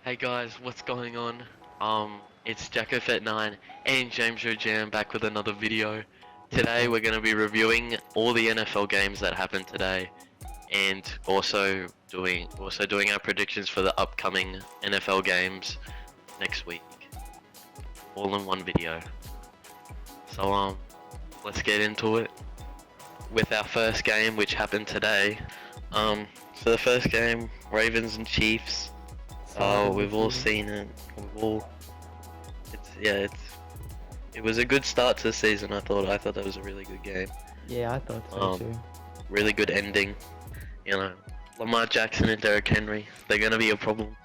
Hey guys, what's going on? It's JackoFet9 and James Jam back with another video. Today we're going to be reviewing all the NFL games that happened today, and also doing our predictions for the upcoming NFL games next week, all in one video. So let's get into it with our first game, which happened today. So the first game, Ravens and Chiefs. We've all seen it. It was a good start to the season. I thought that was a really good game. Yeah, I thought so too. Really good ending. You know, Lamar Jackson and Derrick Henry. They're gonna be a problem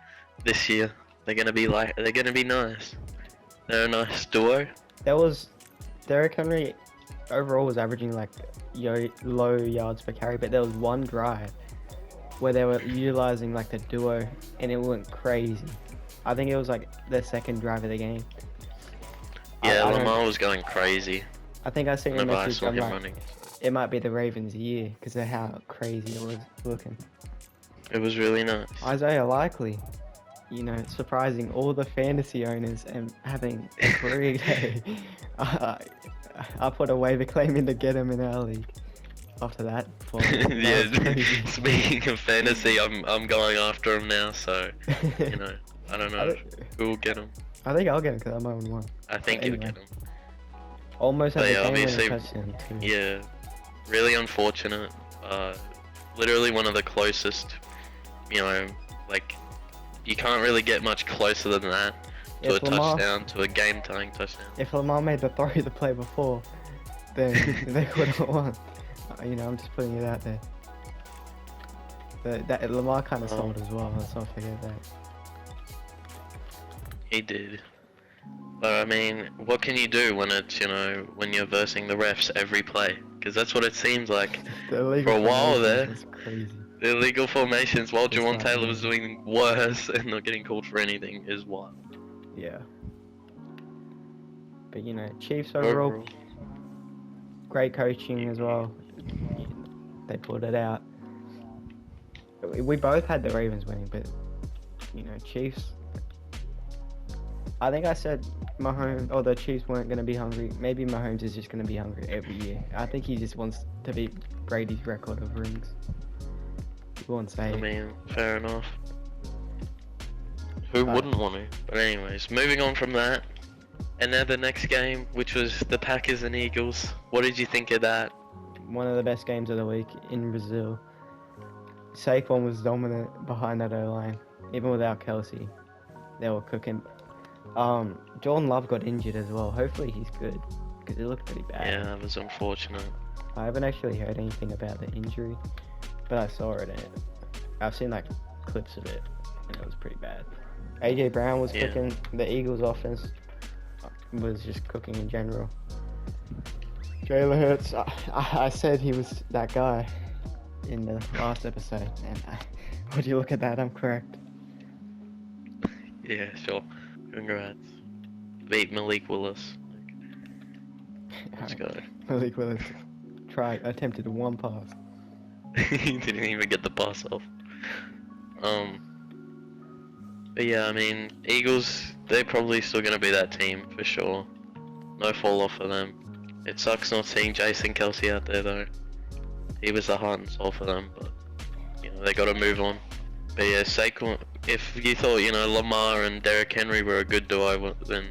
this year. They're gonna be nice. They're a nice duo. Derrick Henry overall was averaging like low yards per carry, but there was one drive where they were utilizing like the duo and it went crazy. I think it was like the second drive of the game. Yeah, Lamar was going crazy. I think I seen a message. I saw him running. It might be the Ravens' year because of how crazy it was looking. It was really nice. Isaiah Likely, surprising all the fantasy owners and having a great day. I put a waiver claim in to get him in our league. After that, yeah. Speaking of fantasy, I'm going after him now. So I don't know who will get him. I think I'll get him because I'm on one. I think you'll get him. Almost had a obviously, touchdown too. Yeah, really unfortunate. Literally one of the closest. Like you can't really get much closer than that to touchdown, to a game-tying touchdown. If Lamar made the throw the play before, then they would have won. I'm just putting it out there. That Lamar kind of sold as well. Let's not forget that. He did. But I mean, what can you do when it's when you're versing the refs every play? Because that's what it seems like for a while there. Crazy. The illegal formations while Jawan Taylor was doing worse and not getting called for anything is wild. Yeah. But Chiefs overall. Great coaching as well. They pulled it out. We both had the Ravens winning, but Chiefs. I think I said the Chiefs weren't going to be hungry. Maybe Mahomes is just going to be hungry every year. I think he just wants to beat Brady's record of rings. People won't say. I mean, fair enough. Who wouldn't want to? But anyways, moving on from that. And now the next game, which was the Packers and Eagles. What did you think of that? One of the best games of the week in Brazil. Saquon was dominant behind that O-line. Even without Kelsey, they were cooking. Jordan Love got injured as well. Hopefully he's good, because it looked pretty bad. Yeah, that was unfortunate. I haven't actually heard anything about the injury, but I saw it and I've seen like clips of it, and it was pretty bad. AJ Brown was cooking. The Eagles offense was just cooking in general. Jalen Hurts, I said he was that guy in the last episode, and would you look at that? I'm correct. Yeah, sure. Congrats. Beat Malik Willis. Let's go. Malik Willis attempted one pass. He didn't even get the pass off. But yeah, I mean, Eagles, they're probably still going to be that team, for sure. No fall off for them. It sucks not seeing Jason Kelsey out there, though. He was the heart and soul for them, but, they got to move on. But yeah, Saquon, if you thought, Lamar and Derrick Henry were a good duo, then,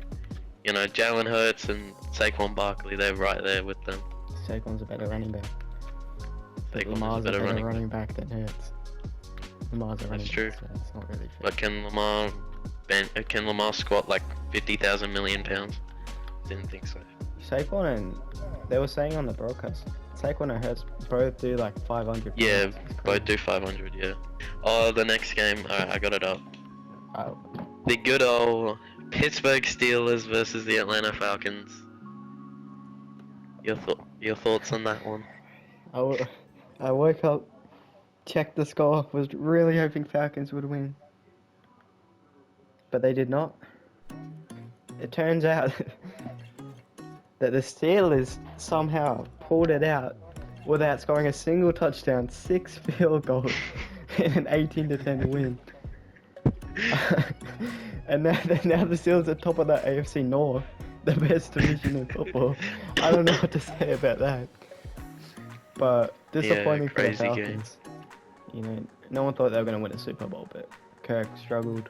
Jalen Hurts and Saquon Barkley, they're right there with them. Saquon's a better running back. Lamar's a better running back than Hurts. Lamar's a running back, so it's not really fair. But can Lamar squat like 50,000 million pounds? Didn't think so. Saquon and they were saying on the broadcast, Saquon and Hurts both do like 500 pounds. Yeah, both do 500, yeah. Oh, the next game, alright, I got it up. Oh. The good old Pittsburgh Steelers versus the Atlanta Falcons. Your thoughts on that one? I woke up, checked the score, was really hoping Falcons would win. But they did not. It turns out that the Steelers somehow pulled it out without scoring a single touchdown, 6 field goals, and an 18-10 win. And now the Steelers are top of the AFC North, the best division in football. I don't know what to say about that. But disappointing for the crazy game. Falcons. You know, no one thought they were going to win a Super Bowl, but Kirk struggled,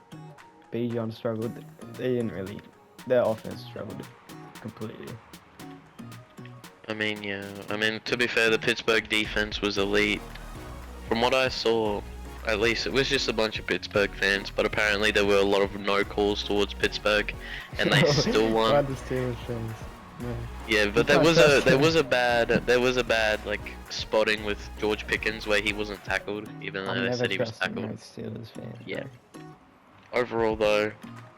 Bijan struggled. They didn't really. Their offense struggled completely. I mean, yeah. I mean, to be fair, the Pittsburgh defense was elite. From what I saw, at least it was just a bunch of Pittsburgh fans, but apparently there were a lot of no calls towards Pittsburgh, and they still won. Why the Steelers fans? No. Yeah, but there was a bad like spotting with George Pickens where he wasn't tackled, even though they said he was tackled. Steelers fan. Yeah. Overall, though,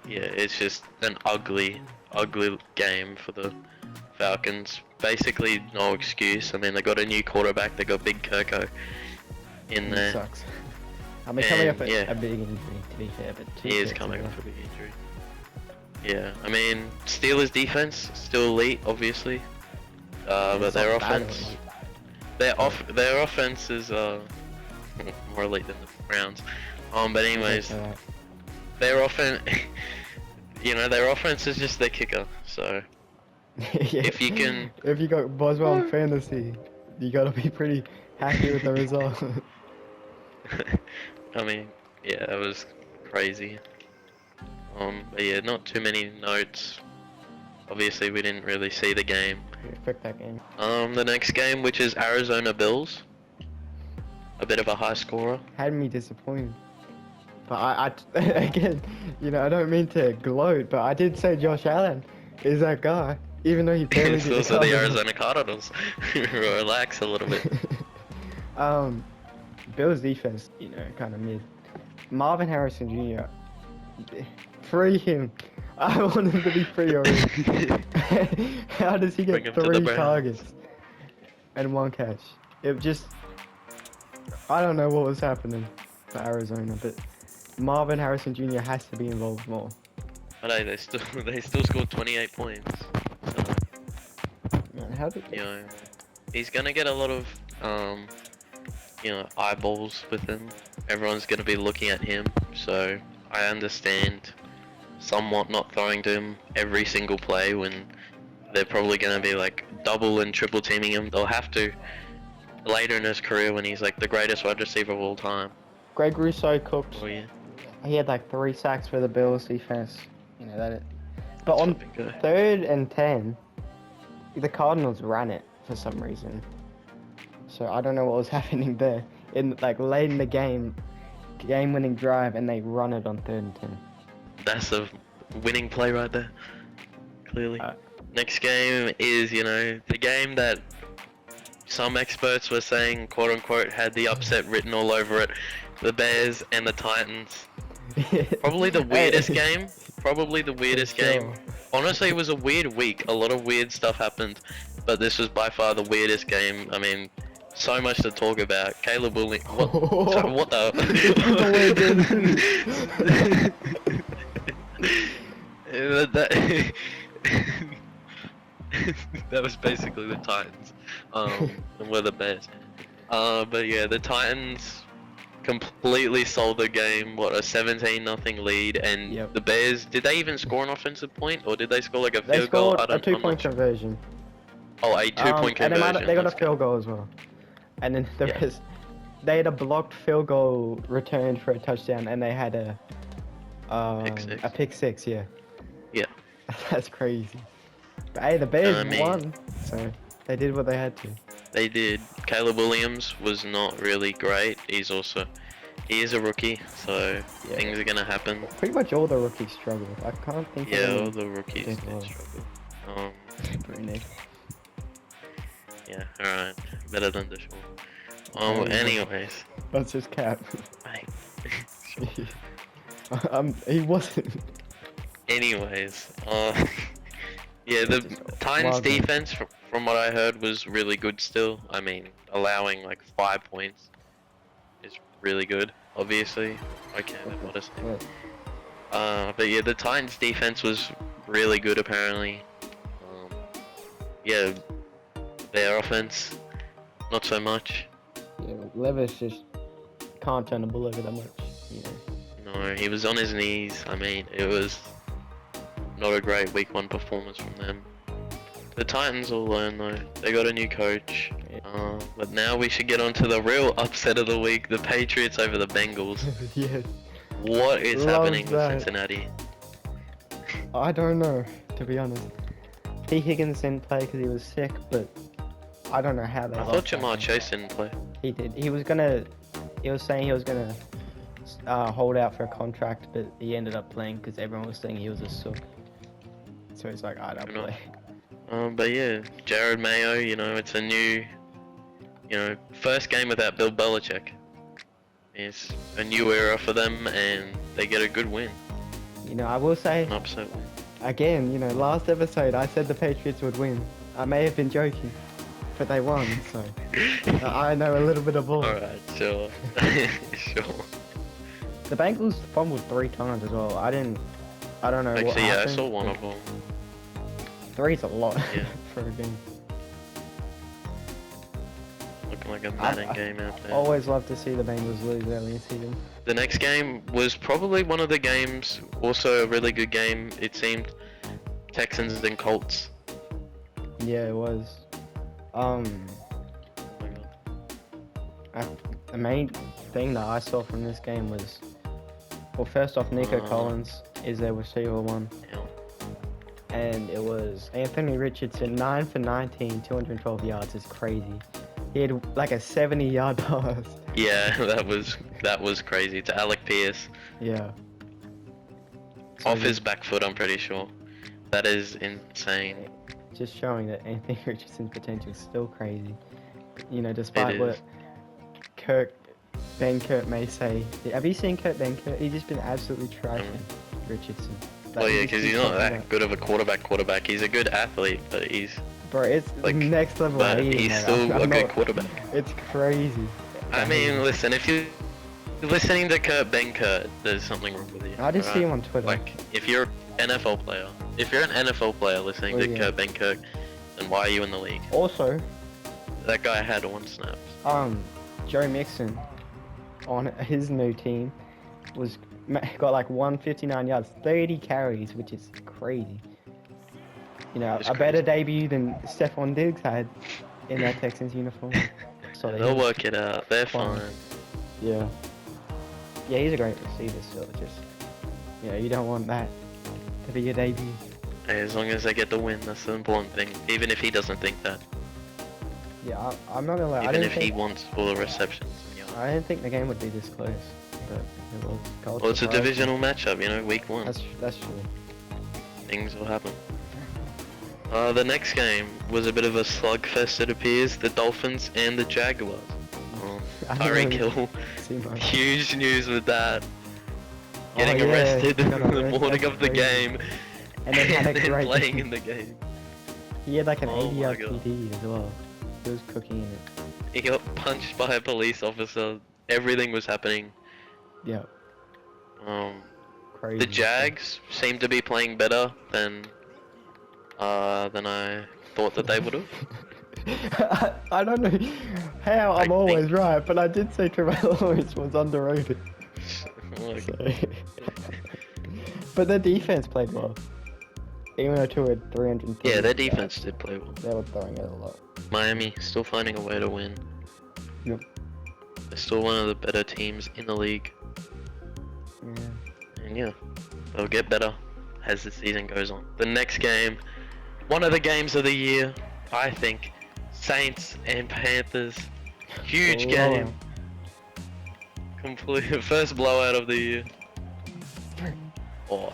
yeah, it's just an ugly game for the Falcons. Basically, no excuse. I mean, they got a new quarterback. They got Big Kirko in there. Sucks. I mean, coming up yeah. a big injury, to be fair, but He is coming off a big injury. Yeah, I mean, Steelers defense still elite, obviously, but their offense, their offense is more elite than the Browns. But anyways, their offense, you know, their offense is just their kicker. So yeah. if you got Boswell in fantasy, you gotta be pretty happy with the result. I mean, yeah, that was crazy. But yeah, not too many notes. Obviously, we didn't really see the game. Pick that game. The next game, which is Arizona Bills. A bit of a high scorer. Had me disappointed. But I again, you know, I don't mean to gloat, but I did say Josh Allen is that guy, even though he barely It's did also the Arizona Cardinals. Relax a little bit. Bills defense, you know, kind of mid. Marvin Harrison Jr. Free him. I want him to be free already. How does he get 3 targets and 1 catch? It just, I don't know what was happening for Arizona, but Marvin Harrison Jr. has to be involved more. But hey, they still scored 28 points. So, Man, how did you know, he's gonna get a lot of you know, eyeballs with him. Everyone's gonna be looking at him, so I understand somewhat not throwing to him every single play when they're probably gonna be like double and triple teaming him. They'll have to later in his career when he's like the greatest wide receiver of all time. Greg Rousseau cooked. Oh yeah. He had like 3 sacks for the Bills defense. You know that. But on good. 3rd and 10, the Cardinals ran it for some reason. So I don't know what was happening there. In like late in the game-winning drive, and they run it on 3rd and 10. That's a winning play right there. Clearly. Next game is, you know, the game that some experts were saying, quote unquote, had the upset written all over it. The Bears and the Titans. Probably the weirdest game. Probably the weirdest game. Honestly, it was a weird week. A lot of weird stuff happened, but this was by far the weirdest game. I mean, so much to talk about. Caleb Williams. What the? That was basically the Titans. And we're the Bears. But yeah, the Titans completely sold the game. What, a 17-0 lead, and Yep. the Bears, did they even score an offensive point, or did they score like a They field goal? scored a 2-point conversion. Oh, a 2-point conversion. And they got a field goal as well. And then the rest, they had a blocked field goal returned for a touchdown, and they had a pick six. Yeah. Yeah. That's crazy. But hey, the Bears won, so they did what they had to. They did. Caleb Williams was not really great. He is a rookie, so things are gonna happen. Pretty much all the rookies struggled. I can't think of all the rookies did struggle. Yeah, alright. Better than Deshaun. Anyways. That's just cap. Mate. He wasn't. Anyways, yeah, the Titans defense, from what I heard, was really good still. I mean, allowing like 5 points is really good, obviously. Okay, what is it? But yeah, the Titans defense was really good apparently. Yeah, their offense, not so much. Yeah, Levis just can't turn the ball over that much, you know. No, he was on his knees. I mean, it was not a great week 1 performance from them. The Titans will learn though. They got a new coach. But now we should get on to the real upset of the week, the Patriots over the Bengals. Yes. What is Love happening that. with Cincinnati? I don't know, to be honest. T. Higgins didn't play because he was sick, but I don't know how they I lost thought that Jamar game. Chase didn't play. He did. He was saying he was gonna hold out for a contract, but he ended up playing because everyone was saying he was a sook. So he's like, I don't Fair play. But yeah, Jared Mayo, it's a new, first game without Bill Belichick. It's a new era for them, and they get a good win. I will say, An upset win. again, last episode I said the Patriots would win. I may have been joking, but they won, so I know a little bit of ball. Alright, sure. Sure. The Bengals fumbled 3 times as well. I don't know what Actually, yeah, I happened, saw one but of them. 3's a lot Yeah. for a game. Looking like a Madden game out there. Always love to see the Bengals lose early in the season. The next game was probably one of the games, also a really good game, it seemed. Texans and Colts. Yeah, it was. Oh my God. The main thing that I saw from this game was, well, first off, Nico Collins is their receiver 1. Yeah. And it was Anthony Richardson, 9 for 19, 212 yards. Is crazy. He had like a 70-yard pass. Yeah, that was crazy. To Alec Pierce. Yeah. Off his back foot, I'm pretty sure. That is insane. Just showing that Anthony Richardson's potential is still crazy. Despite what Ben Kurt may say. Have you seen Kurt Benkert? He's just been absolutely trashing Richardson. Well, yeah, because he's not that good of a quarterback. He's a good athlete, but he's... Bro, it's like, next level. but he's still a good quarterback. It's crazy. I mean, listen, if you're listening to Ben Kurt, there's something wrong with you. I just see him on Twitter. Like, if you're an NFL player listening to Kurt Benkert, then why are you in the league? Also, that guy had 1 snap. Joe Mixon on his new team got like 159 yards, 30 carries, which is crazy. A better debut than Stephon Diggs had in that Texans uniform. So They'll work it out. They're fine. Yeah. Yeah, he's a great receiver still. Just, you don't want that to be your debut. Hey, as long as they get the win, that's the important thing. Even if he doesn't think that. Yeah, I'm not gonna lie. Even if he wants all the receptions. I didn't think the game would be this close, but it was. Well, it's a divisional matchup, week 1. That's true. Things will happen. The next game was a bit of a slugfest, it appears. The Dolphins and the Jaguars. Tyreek Hill. Huge news with that. Getting arrested in the morning of the game. And then had a great playing in the game. He had like an 80-yard God. TD as well. He was cooking in it. He got punched by a police officer. Everything was happening. Yeah. Crazy. The Jags seem to be playing better than I thought that they would have. I don't know how I'm always right, but I did say Trevor Lawrence was underrated. But their defense played well. Even though 2 had 330. Yeah, their defense did play well. They were throwing it a lot. Miami still finding a way to win. Yep. They're still one of the better teams in the league. Yeah. And yeah, they'll get better as the season goes on. The next game, one of the games of the year, I think. Saints and Panthers. Huge game. Complete first blowout of the year. Oh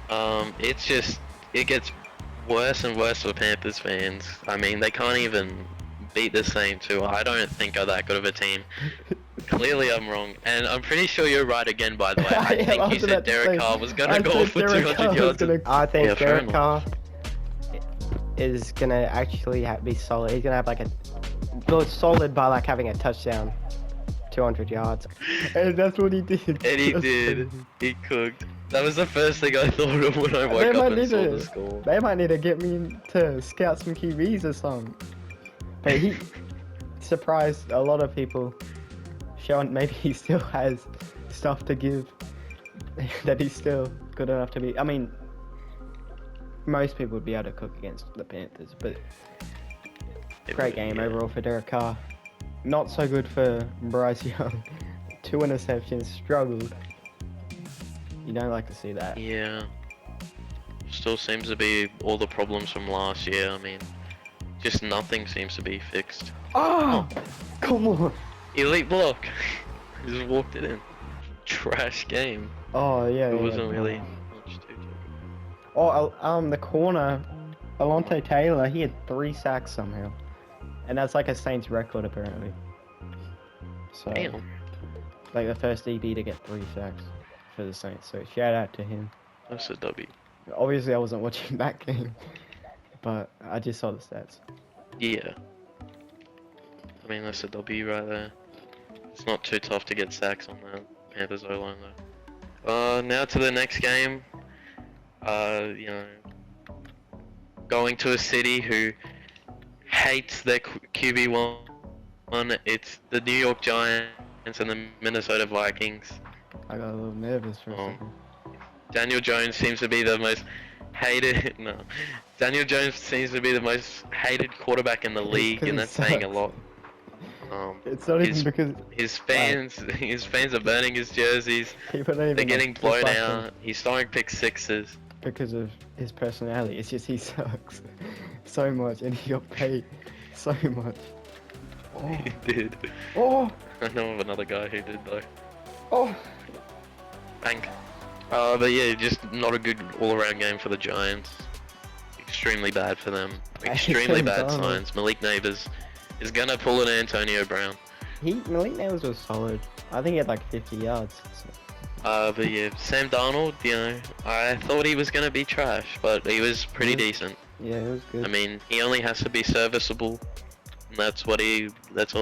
man. It gets worse and worse for Panthers fans. I mean, they can't even beat the Saints, who I don't think are that good of a team. Clearly I'm wrong, and I'm pretty sure you're right again, by the way. I think you said Derek Carr was gonna go for 200 yards. I think Derek Carr is gonna actually be solid. He's gonna have go solid by having a touchdown, 200 yards. And that's what he did. And he did. He cooked. That was the first thing I thought of when I woke up and saw the score. They might need to get me to scout some QBs or something. But he surprised a lot of people, showing maybe he still has stuff to give. that he's still good enough to be. I mean, most people would be able to cook against the Panthers, but great game overall for Derek Carr. Not so good for Bryce Young. 2 interceptions, struggled. You don't like to see that. Yeah. Still seems to be all the problems from last year. I mean, just nothing seems to be fixed. Oh, come on. Elite block. Just walked it in. Trash game. Oh yeah. It wasn't really much to do. Oh, the corner, Alontae Taylor, he had 3 sacks somehow, and that's like a Saints record apparently. So, Damn. like the first EB to get 3 sacks for the Saints. So shout out to him. That's a W. Obviously, I wasn't watching that game, but I just saw the stats. Yeah. I mean, that's a W right there. It's not too tough to get sacks on the Panthers O-line though. Now to the next game. You know, going to a city who hates their QB1. It's the New York Giants and the Minnesota Vikings. I got a little nervous for a second. Daniel Jones seems to be the most hated. No, Daniel Jones seems to be the most hated quarterback in the league, and that's saying a lot. It's not even because his fans are burning his jerseys. They're getting blown out. He's throwing pick sixes because of his personality. It's just he sucks so much, and he got paid so much. Oh. He did. Oh. I know of another guy who did though. Oh. Bang. But yeah, just not a good all-around game for the Giants. Extremely bad for them. Extremely bad signs. Malik Neighbors is gonna pull an Antonio Brown. Malik Neighbors was solid. I think he had like 50 yards. So. But yeah, Sam Darnold, you know, I thought he was gonna be trash, but he was pretty decent. Yeah, it was good. I mean, he only has to be serviceable, and that's all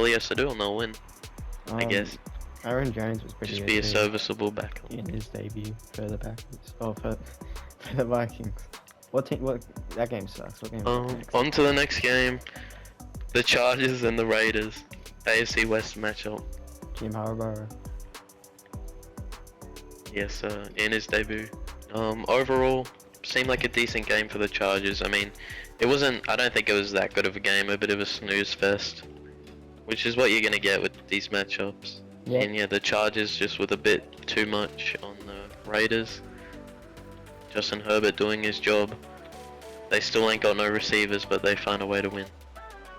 he has to do, and they'll win. I guess. Aaron Jones was pretty Just good be a serviceable back. in his debut for the Packers. Oh, for the Vikings. What that game sucks. What game? On to the next game. The Chargers and the Raiders. AFC West matchup. Jim Harbaugh. Yes, in his debut. Overall, seemed like a decent game for the Chargers. I mean, it wasn't. I don't think it was that good of a game. A bit of a snooze fest, which is what you're gonna get with these matchups. Yep. And yeah, the Chargers just with a bit too much on the Raiders. Justin Herbert doing his job. They still ain't got no receivers, but they find a way to win.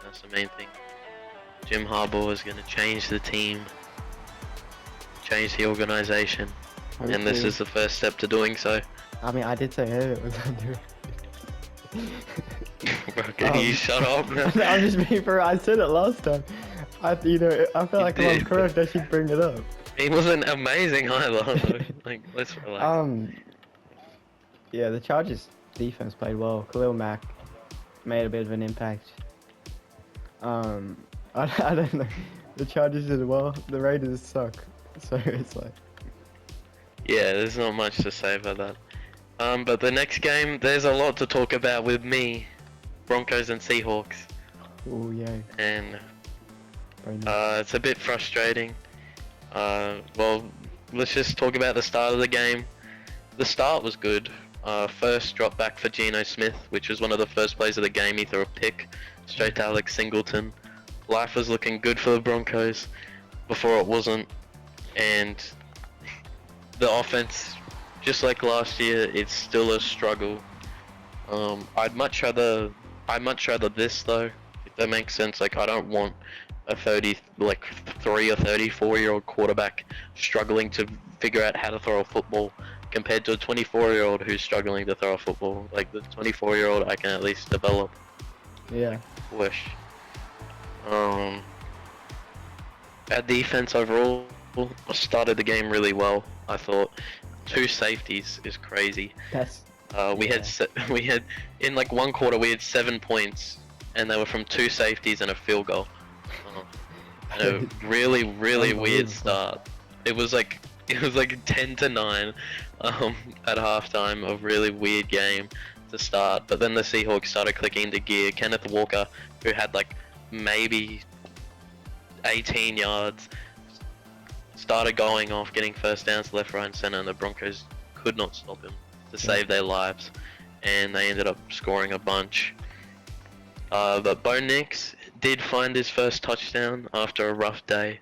That's the main thing. Jim Harbaugh is going to change the team, change the organization, and this is the first step to doing so. I mean, I did say Herbert was under. Bro, can you shut up now? I'm just being for. I said it last time. I feel like if I'm correct, I should bring it up. He wasn't amazing either. Like, let's relax. Yeah, the Chargers defense played well. Khalil Mack made a bit of an impact. I don't know. The Chargers did well. The Raiders suck. So it's like. Yeah, there's not much to say about that. But the next game, there's a lot to talk about with me. Broncos and Seahawks. Oh yeah. And it's a bit frustrating. Well, let's just talk about the start of the game. The start was good. First drop back for Geno Smith, which was one of the first plays of the game. He threw a pick straight to Alex Singleton. Life was looking good for the Broncos before it wasn't. And the offense, just like last year, it's still a struggle. I'd much rather this though, if that makes sense. Like, I don't want a 3 or 34-year-old quarterback struggling to figure out how to throw a football compared to a 24-year-old who's struggling to throw a football. Like, the 24-year-old I can at least develop. Yeah. Wish. Our defense overall started the game really well. I thought 2 safeties is crazy. We had in like one quarter we had 7 points, and they were from 2 safeties and a field goal. A really weird start. It was like 10-9 at halftime. A really weird game to start, but then the Seahawks started clicking into gear. Kenneth Walker, who had like maybe 18 yards, started going off, getting first downs left, right, and center, and the Broncos could not stop him to save their lives, and they ended up scoring a bunch. But Bo Nix did find his first touchdown after a rough day,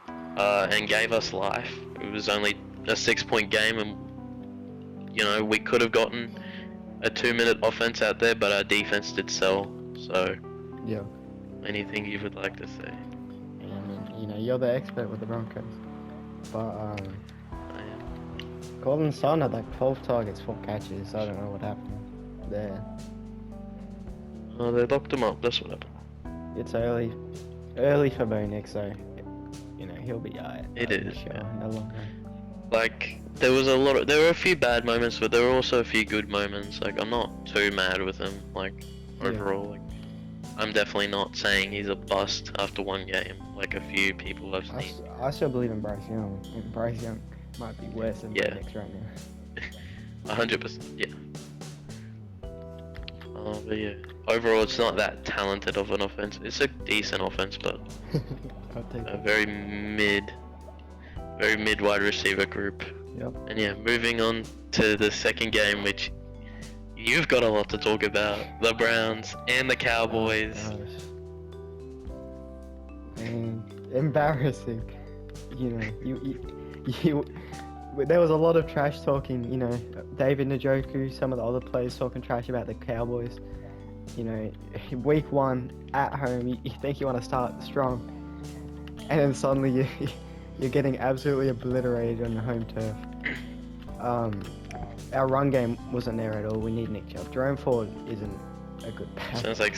and gave us life. It was only a 6-point game, and we could have gotten a 2-minute offense out there, but our defense did sell. So, Yeah. anything you would like to say? I mean, you're the expert with the Broncos. But, I am. Gordon Son had like 12 targets, 4 catches. I don't know what happened there. Oh, they locked him up. That's what happened. It's early for Bo Nix, so he'll be alright. It is. Sure, Yeah. in the long run. Like, there were a few bad moments, but there were also a few good moments. Like, I'm not too mad with him. Like, overall, like, I'm definitely not saying he's a bust after one game, like a few people have seen. I still believe in Bryce Young. And Bryce Young might be worse than Bo Nix right now. 100%, yeah. But yeah, overall it's not that talented of an offense. It's a decent offense, but I'll take a it. very mid wide receiver group. Yep. And yeah, moving on to the second game, which you've got a lot to talk about. The Browns and the Cowboys. Oh, gosh. And embarrassing. There was a lot of trash talking, David Njoku, some of the other players talking trash about the Cowboys. Week 1 at home, you think you want to start strong, and then suddenly you're getting absolutely obliterated on the home turf. Our run game wasn't there at all. We need Nick Chubb. Jerome Ford isn't a good pass. Sounds like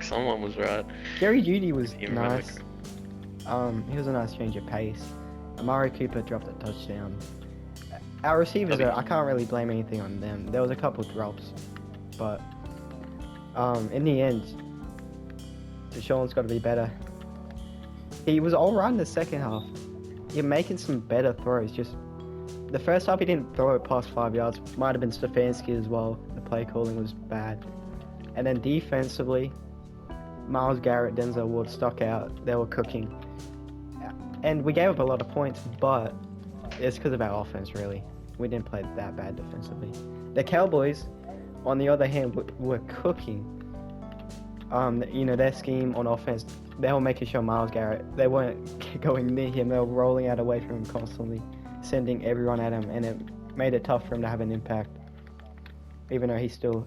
someone was right. Jerry Jeudy was You nice. He was a nice change of pace. Amari Cooper dropped a touchdown. Our receivers, I can't really blame anything on them. There was a couple drops, but in the end, Deshaun's got to be better. He was all right in the second half. You're making some better throws. Just the first half, he didn't throw it past 5 yards. Might have been Stefanski as well. The play calling was bad. And then defensively, Myles Garrett, Denzel Ward stuck out. They were cooking. And we gave up a lot of points, but it's because of our offense, really. We didn't play that bad defensively. The Cowboys, on the other hand, were cooking. Their scheme on offense, they were making sure Myles Garrett, they weren't going near him. They were rolling out away from him constantly, sending everyone at him, and it made it tough for him to have an impact. Even though he still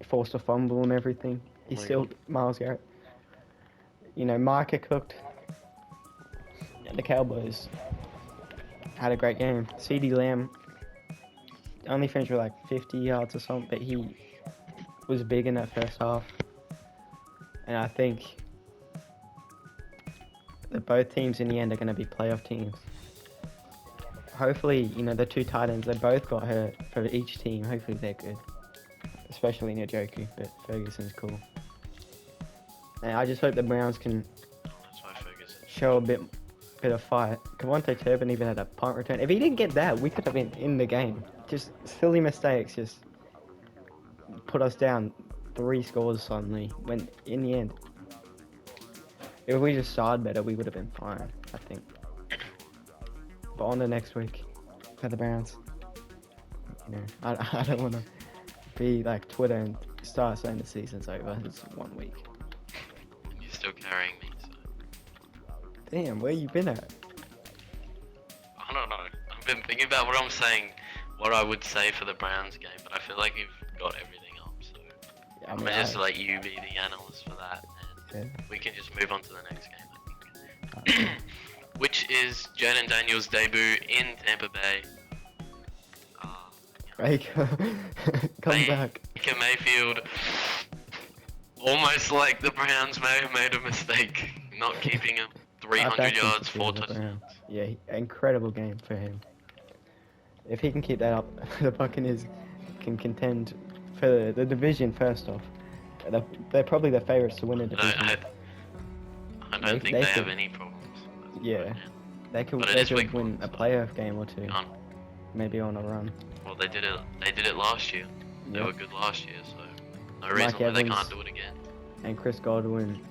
forced a fumble and everything, he's still Myles Garrett. Micah cooked. The Cowboys had a great game. CeeDee Lamb only finished with like 50 yards or something, but he was big in that first half. And I think that both teams in the end are going to be playoff teams. Hopefully, the two tight ends, they both got hurt for each team. Hopefully they're good. Especially Njoku, but Ferguson's cool. And I just hope the Browns can show a bit of fight. Kevontae Turpin even had a punt return. If he didn't get that, we could have been in the game. Just silly mistakes just put us down 3 scores suddenly, when in the end, if we just started better, we would have been fine, I think. But on to next week for the Browns. I don't want to be like Twitter and start saying the season's over. It's 1 week. You're still carrying me, so. Damn, where you been at? I don't know. I've been thinking about what I'm saying, what I would say for the Browns game, but I feel like you've got everything up, so Yeah, I'm gonna just let you be the analyst for that, and we can just move on to the next game, I think. Which is Jaden Daniels' debut in Tampa Bay. Baker, come back. Baker Mayfield, almost like the Browns may have made a mistake not keeping him. 300 yards, 4 touchdowns. Yeah, incredible game for him. If he can keep that up, the Buccaneers can contend for the division first off. They're probably the favourites to win the division. I don't think they have any problems. Yeah, they could win a playoff game or two. Maybe on a run. Well, they did it last year. They were good last year, so no reason Mike why they Evans can't do it again. And Chris Godwin,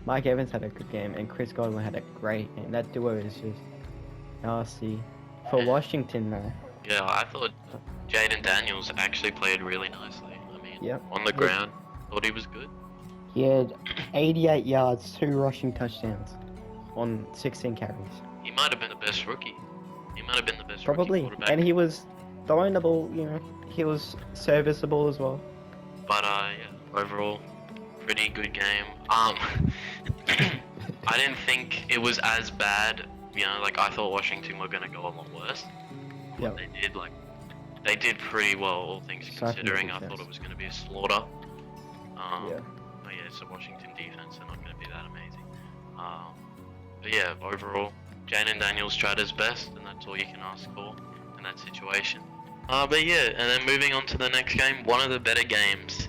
Mike Evans had a good game, and Chris Godwin had a great game. That duo is just nasty. For Washington, though. Yeah, I thought Jaden Daniels actually played really nicely. I mean, Yep. on the ground, thought he was good. He had 88 yards, 2 rushing touchdowns on 16 carries. He might have been the best rookie. He might have been the best Probably, rookie quarterback. and he was throwing the ball, you know, he was serviceable as well. But yeah, overall, pretty good game. I didn't think it was as bad. You know, like I thought Washington were gonna go a lot worse. Yep. They did pretty well, all things considering. I thought defense. it was gonna be a slaughter. Yeah. But yeah, it's a Washington defense. They're not gonna be that amazing. But yeah, overall, Jaden Daniels tried his best, and that's all you can ask for in that situation. But yeah, and then moving on to the next game, one of the better games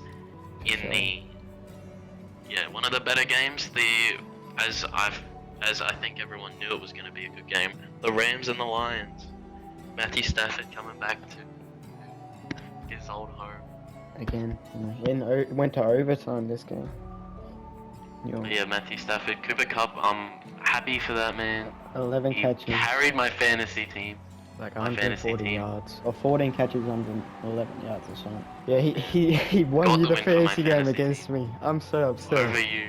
one of the better games. As I think everyone knew it was going to be a good game. The Rams and the Lions. Matthew Stafford coming back to his old home. Again, you know, went to overtime this game. But yeah, Matthew Stafford, Cooper Kupp. I'm happy for that man. 11 He catches. carried my fantasy team. Like My fantasy 140 team. yards, or 14 catches, 111 yards or something. Yeah, he won Got you the the win for my fantasy game fantasy against team. me. I'm so upset. Over you.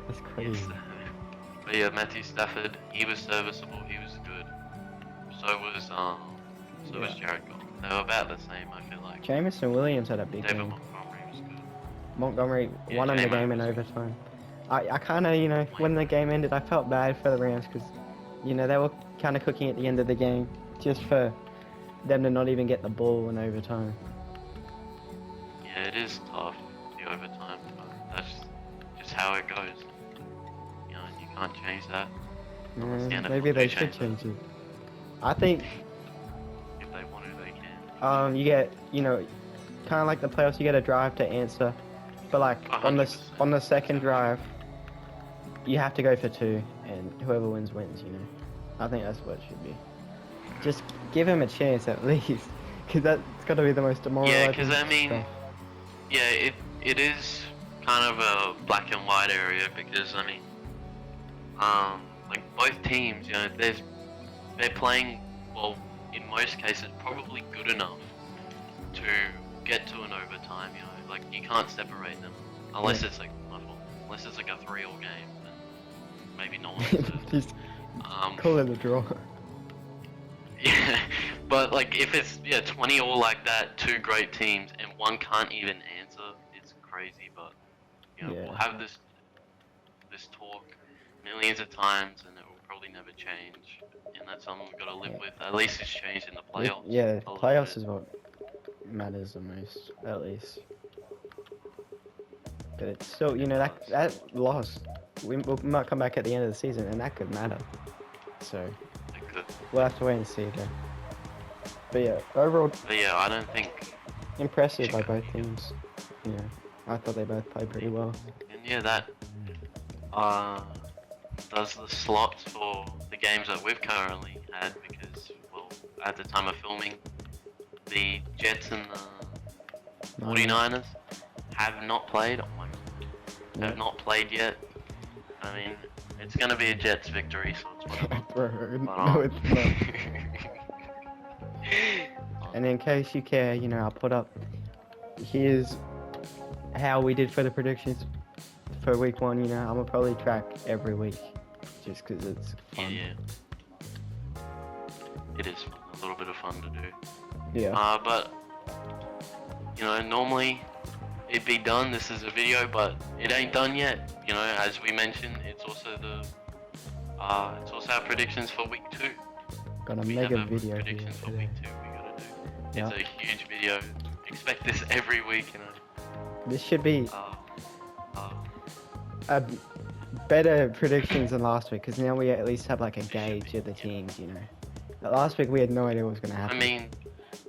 That's crazy. Yes. But yeah, Matthew Stafford, he was serviceable, he was good. So was Jared Goff. They were about the same, I feel like. Jameson Williams had a big David game. Montgomery was good. Montgomery Yeah, won him the J-Mo game in was- overtime. I kind of, you know, when the game ended, I felt bad for the Rams because, you know, they were kind of cooking at the end of the game just for them to not even get the ball in overtime. Yeah, it is tough, the overtime, but that's just how it goes. You know, you can't change that. Unless the NFL Maybe do they should change change it. I think If they want to, they can. you get, you know, kind of like the playoffs, you get a drive to answer, but like on 100%. the second drive, you have to go for 2, and whoever wins wins. You know, I think that's what it should be. Just give him a chance at least, because that's got to be the most demoralizing. Yeah, because I mean, stuff. yeah, it is kind of a black and white area because I mean, like both teams, you know, they're playing well in most cases probably good enough to get to an overtime. You know, like you can't separate them unless it's like unless it's like a 3-all game, then maybe no one deserves it. Just call it a draw. Yeah, but like if it's 20-all like that, 2 great teams and one can't even answer, it's crazy. But you know, Yeah. we'll have this talk millions of times, and it will probably never change. And that's something we've got to live with. At least it's changed in the playoffs. Yeah, a little playoffs bit. is what matters the most, at least. But it's still, you know, that loss, we might come back at the end of the season, and that could matter. So It could. we'll have to wait and see then. But yeah, overall But yeah, I don't think. impressive by both teams. Yeah, I thought they both played pretty well. And yeah, that does the slots for the games that we've currently had because, well, at the time of filming, the Jets and the 49ers have not played. Oh my god. Have not played yet. I mean, it's going to be a Jets victory, so it's whatever. Bro, But, no, it's not. And in case you care, you know, I'll put up, here's how we did for the predictions for week 1, you know, I'm gonna probably track every week, just cause it's fun. Yeah. It is fun. A little bit of fun to do. Yeah. But, you know, normally it'd be done, this is a video, but it ain't done yet. You know, as we mentioned, it's also it's also our predictions for week 2. Got a We mega have a video here predictions for today. week 2 we gotta do. Yeah. It's a huge video. Expect this every week, you know. This should be Uh, a better predictions than last week, because now we at least have like a gauge of the teams, you know. Last week we had no idea what was gonna I happen. mean,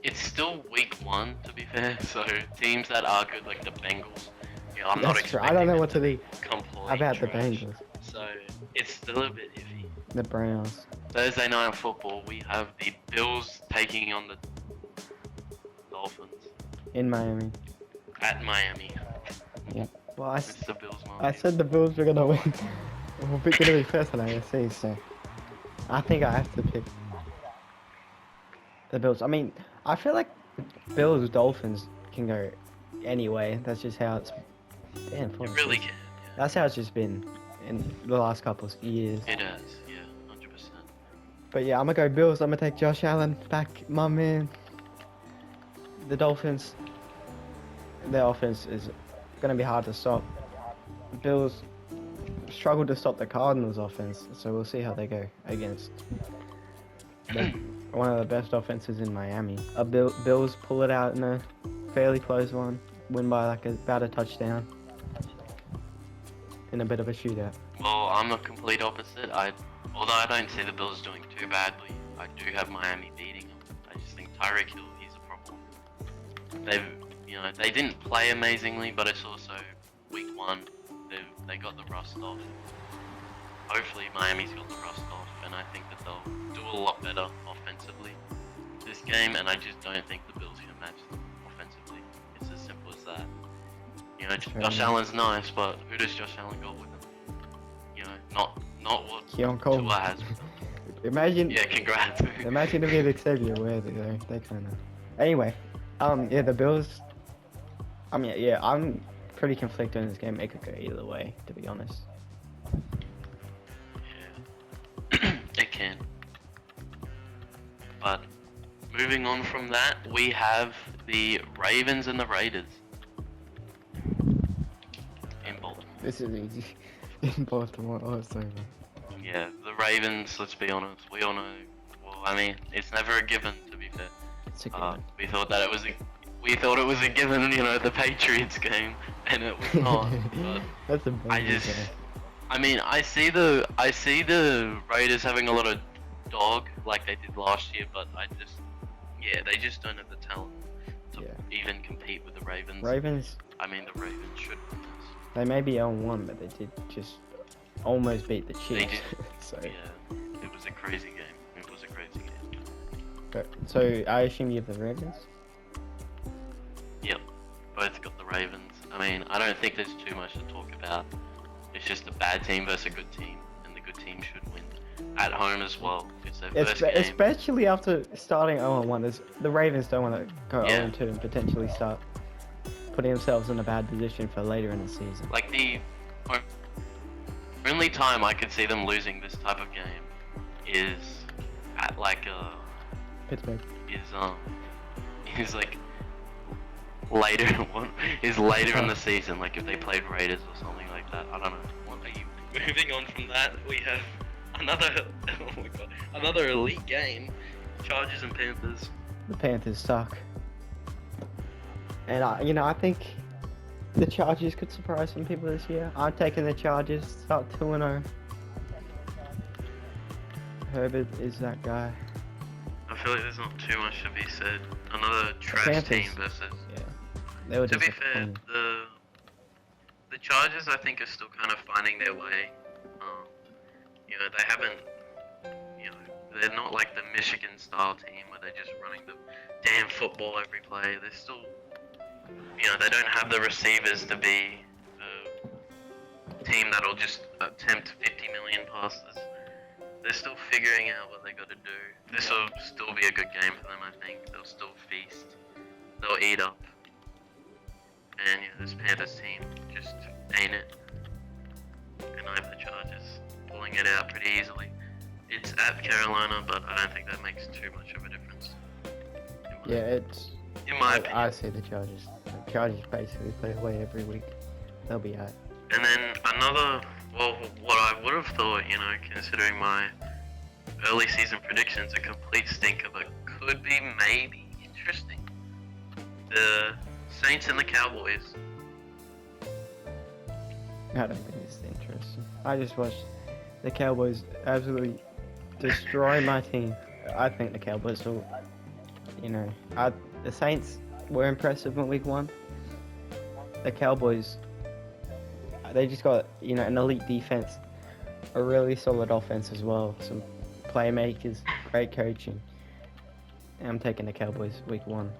it's still week 1 to be fair, so teams that are good, like the Bengals, you know, I'm not That's true. expecting I don't know them what to think to complete about the trash. Bengals, So it's still a bit iffy. the Browns. Thursday night football, we have the Bills taking on the Dolphins In Miami. at Miami. Yep. Well, It's the Bills, I man. said the Bills were gonna win. We're gonna be first in AFC, so I think I have to pick the Bills. I mean, I feel like Bills Dolphins can go anyway. That's just how it's been. It really can. That's how it's just been in the last couple of years. It has, yeah, 100%. But yeah, I'm gonna go Bills. I'm gonna take Josh Allen back, my man. The Dolphins, their offense is gonna be hard to stop. The Bills struggled to stop the Cardinals offense, so we'll see how they go against one of the best offenses in Miami. Bills pull it out in a fairly close one, win by like about a touchdown in a bit of a shootout. Well, I'm the complete opposite. Although I don't see the Bills doing too badly, I do have Miami beating them. I just think Tyreek Hill, he's a problem. They didn't play amazingly, but it's also week 1. They got the rust off. Hopefully Miami's got the rust off, and I think that they'll do a lot better offensively this game, and I just don't think the Bills can match them offensively. It's as simple as that. Josh Allen's nice, but who does Josh Allen got with him? Not what Keon Tua Cole. has. Imagine. Yeah, congrats. Imagine if we had Xavier Worthy though. They kind of. Anyway, yeah, the Bills. I mean, yeah, I'm pretty conflicted in this game. It could go either way, to be honest. Yeah, it can. But moving on from that, we have the Ravens and the Raiders in Baltimore. This is easy. In Baltimore, also. Yeah, the Ravens. Let's be honest. We all know. Well, I mean, it's never a given. To be fair, It's a given. we thought that it was a. We thought it was a given, the Patriots game, and it was not. But That's a I see the Raiders having a lot of dog like they did last year, but they just don't have the talent to even compete with the Ravens. I mean, the Ravens should win this. They may be 0-1, but they did just almost beat the Chiefs. They did. So. Yeah, it was a crazy game. It was a crazy game. But, so I assume you have the Ravens? Yep, both got the Ravens. I mean, I don't think there's too much to talk about. It's just a bad team versus a good team, and the good team should win. At home as well. It's their first game. Especially after starting 0-1, the Ravens don't want to go 0-2 and potentially start putting themselves in a bad position for later in the season. Like, the only time I could see them losing this type of game is at Pittsburgh. Is like later later in the season, like if they played Raiders or something like that. I don't know. What are you moving on from that? We have another elite game. Chargers and Panthers. The Panthers suck. And I think the Chargers could surprise some people this year. I'm taking the Chargers, start 2-0. Herbert is that guy. I feel like there's not too much to be said. Another trash team versus. Yeah. They were to be fair, the Chargers I think are still kind of finding their way. They haven't. They're not like the Michigan style team where they're just running the damn football every play. They're still. They don't have the receivers to be a team that'll just attempt 50 million passes. They're still figuring out what they got to do. This will still be a good game for them, I think. They'll still feast. They'll eat up. And this Panthers team just ain't it. And I have the Chargers pulling it out pretty easily. It's at Carolina, but I don't think that makes too much of a difference. In my opinion. I see the Chargers. The Chargers basically play away every week. They'll be out. And then what I would have thought, considering my early season predictions, a complete stinker, but could be maybe interesting. The Saints and the Cowboys. I don't think it's interesting. I just watched the Cowboys absolutely destroy my team. I think the Cowboys will, the Saints were impressive in week 1. The Cowboys, they just got, an elite defense, a really solid offense as well, some playmakers, great coaching. And I'm taking the Cowboys week 1.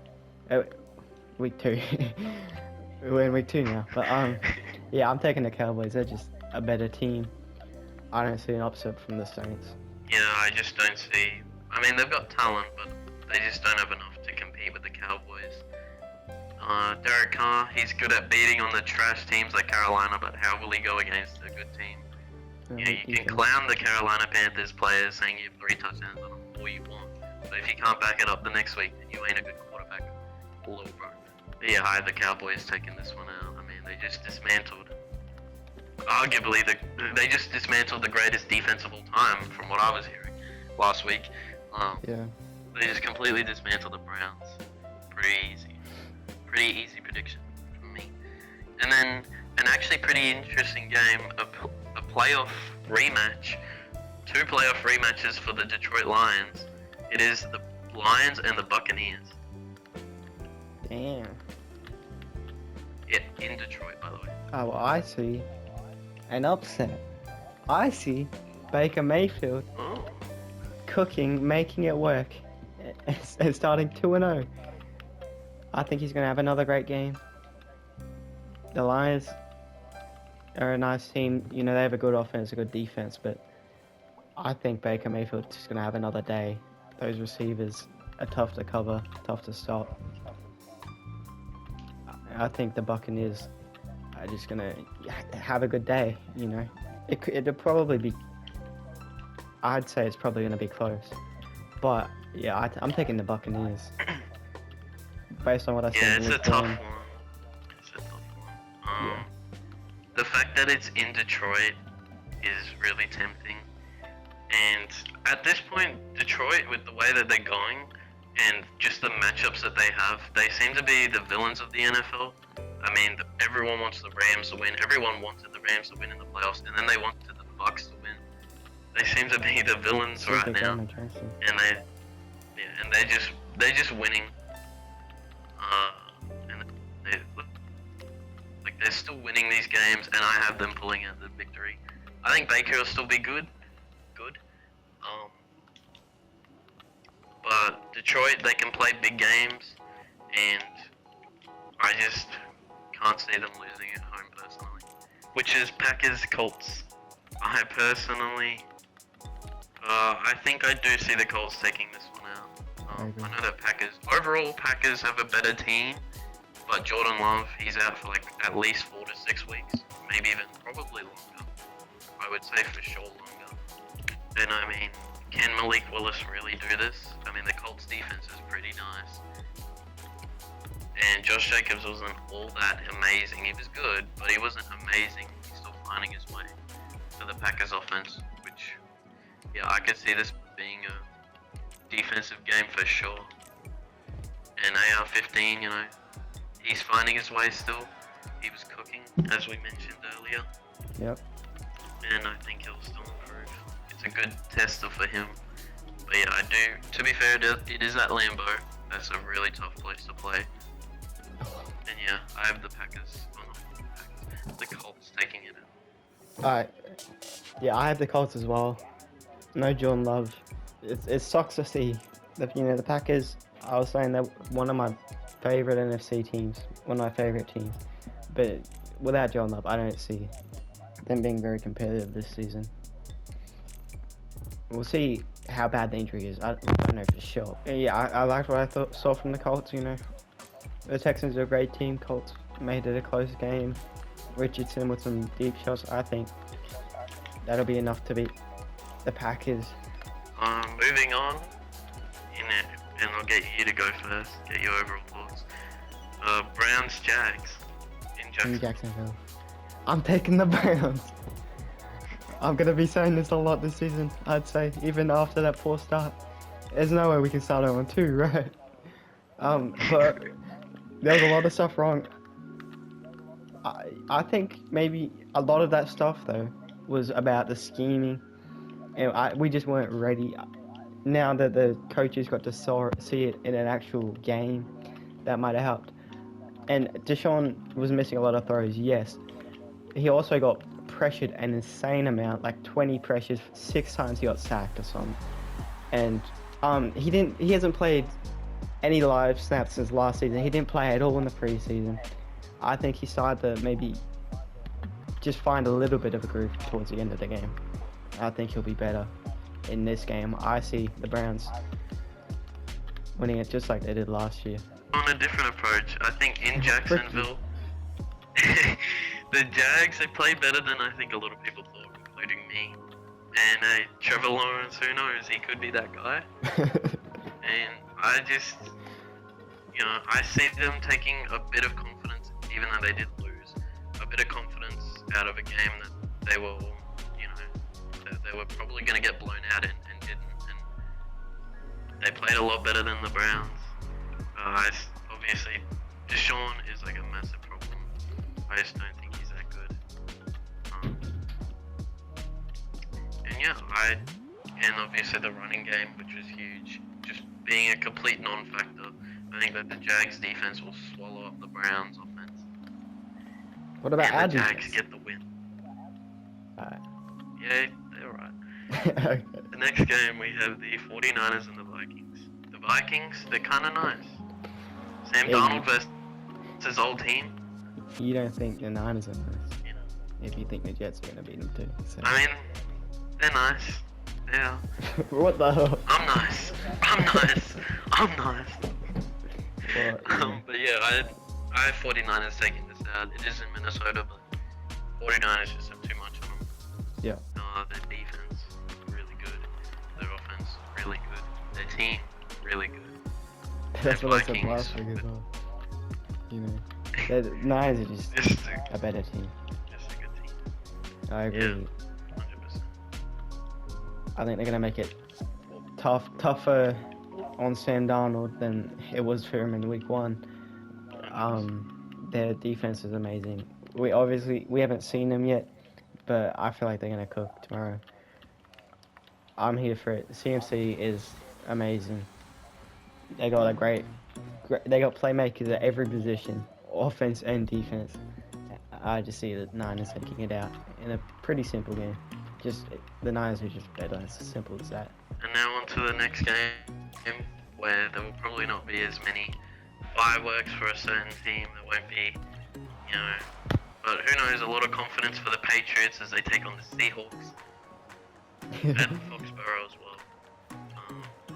Week 2. We're in week 2 now. But Yeah, I'm taking the Cowboys. They're just a better team. I don't see an upset from the Saints. Yeah, I just don't see. I mean, they've got talent, but they just don't have enough to compete with the Cowboys. Derek Carr, he's good at beating on the trash teams like Carolina, but how will he go against a good team? You know, you can clown the Carolina Panthers players saying you have 3 touchdowns on them all you want, but if you can't back it up the next week, then you ain't a good quarterback. Hello, bro. But yeah, I had the Cowboys taking this one out. I mean, they just dismantled. Arguably, they just dismantled the greatest defense of all time, from what I was hearing last week. Yeah. They just completely dismantled the Browns. Pretty easy prediction from me. And then an actually pretty interesting game, a playoff rematch. 2 playoff rematches for the Detroit Lions. It is the Lions and the Buccaneers. Damn. Yeah, in Detroit, by the way. Oh, well, I see an upset. I see Baker Mayfield Oh. cooking, making it work, and starting 2-0. I think he's going to have another great game. The Lions are a nice team. You know, they have a good offense, a good defense, but I think Baker Mayfield's just going to have another day. Those receivers are tough to cover, tough to stop. I think the Buccaneers are just going to have a good day, you know. It'll probably be... I'd say it's probably going to be close. But, yeah, I'm taking the Buccaneers. Based on what I see. Yeah, in it's this a tough game. one. It's a tough one. The fact that it's in Detroit is really tempting. And at this point, Detroit, with the way that they're going, and just the matchups that they have, they seem to be the villains of the NFL. I mean, everyone wants the Rams to win. Everyone wanted the Rams to win in the playoffs, and then they wanted the Bucs to win. They seem to be the villains right now, and they're just winning. And they're still winning these games, and I have them pulling out the victory. I think Baker will still be good. But Detroit, they can play big games, and I just can't see them losing at home personally. Which is Packers Colts. I personally, I think I do see the Colts taking this one out. I know that Packers have a better team, but Jordan Love, he's out for like at least 4 to 6 weeks, maybe even probably longer. I would say for sure longer. And I mean, can Malik Willis really do this? I mean, the Colts defense is pretty nice. And Josh Jacobs wasn't all that amazing. He was good, but he wasn't amazing. He's still finding his way to the Packers offense, which, yeah, I could see this being a defensive game for sure. And AR-15, you know, he's finding his way still. He was cooking, as we mentioned earlier. Yep. And I think he'll still improve. It's a good tester for him. But yeah, I do. To be fair, it is at Lambeau. That's a really tough place to play. And yeah, I have the Packers. Oh, not the Colts taking it out. Alright. Yeah, I have the Colts as well. No Jordan Love. It sucks to see. The Packers, I was saying they're one of my favorite NFC teams. One of my favorite teams. But without Jordan Love, I don't see them being very competitive this season. We'll see how bad the injury is. I don't know for sure. Yeah, I liked what I saw from the Colts, you know. The Texans are a great team. Colts made it a close game. Richardson with some deep shots. I think that'll be enough to beat the Packers. Moving on, and I'll get you to go first. Get your overall thoughts. Browns Jags in Jacksonville. I'm taking the Browns. I'm gonna be saying this a lot this season. I'd say even after that poor start, there's no way we can start 0-2, right? But there's a lot of stuff wrong. I think maybe a lot of that stuff though was about the scheming, and we just weren't ready. Now that the coaches got to see it in an actual game, that might have helped. And Deshaun was missing a lot of throws, yes. He also got pressured an insane amount, like 20 pressures, 6 times he got sacked or something. And he hasn't played any live snaps since last season. He didn't play at all in the preseason. I think he started to maybe just find a little bit of a groove towards the end of the game. I think he'll be better in this game. I see the Browns winning it just like they did last year. On a different approach, I think in Jacksonville, the Jags, they play better than I think a lot of people thought, including me. And Trevor Lawrence, who knows, he could be that guy. And I just, I see them taking a bit of confidence, even though they did lose, a bit of confidence out of a game that they were, that they were probably going to get blown out and didn't. And they played a lot better than the Browns. Obviously, Deshaun is like a massive problem. I just don't think he's that good. And obviously the running game, which was huge, just being a complete non-factor. I think that the Jags defense will swallow up the Browns offense. What about our the defense? Jags get the win. Alright. Yeah, they're right. Okay. The next game we have the 49ers and the Vikings. The Vikings, they're kind of nice. Sam Darnold versus his old team. You don't think the Niners are nice? If you think the Jets are going to beat them too. So. I mean, they're nice. Yeah. What the hell? I'm nice. I'm nice. I'm nice. But yeah, I have 49ers taking this out. It is in Minnesota, but 49ers just have too much on them. Yeah. Their defense, really good. Their offense, really good. Their team, really good. That's Their what I said Vikings, last week as well. The Niners are just a better team. Just a good team. I agree. Yeah, with you. 100%. I think they're going to make it tougher on Sam Darnold than it was for him in week 1. Their defense is amazing. We haven't seen them yet, but I feel like they're going to cook tomorrow. I'm here for it. CMC is amazing. They got they got playmakers at every position, offense and defense. I just see the Niners taking it out in a pretty simple game. Just the Niners are just better. It's as simple as that. And now on to the next game, where there will probably not be as many fireworks for a certain team. There won't be, but who knows, a lot of confidence for the Patriots as they take on the Seahawks and Foxborough as well.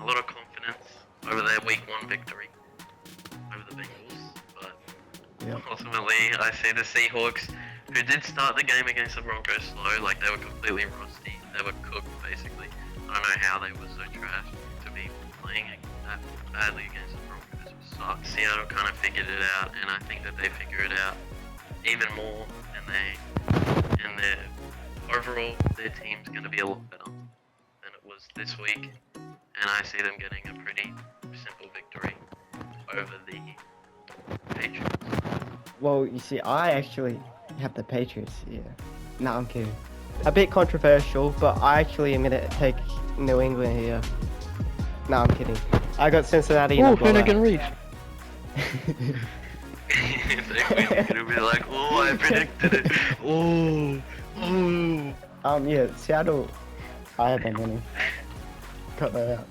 A lot of confidence over their week 1 victory over the Bengals, but ultimately I see the Seahawks, who did start the game against the Broncos slow, like they were completely rusty, they were cooked basically. I don't know how they were so trash to be playing that badly against the Broncos. It sucks. Seattle kind of figured it out, and I think that they figure it out even more, and overall their team's going to be a lot better than it was this week, and I see them getting a pretty simple victory over the Patriots. Well, you see, I actually have the Patriots here. No, I'm kidding. A bit controversial, but I actually am going to take New England here. No, I'm kidding. I got Cincinnati in a blowout. They're going to reach. They're going to be like, oh, I predicted it. Oh. Yeah, Seattle, I had them winning. Cut that out.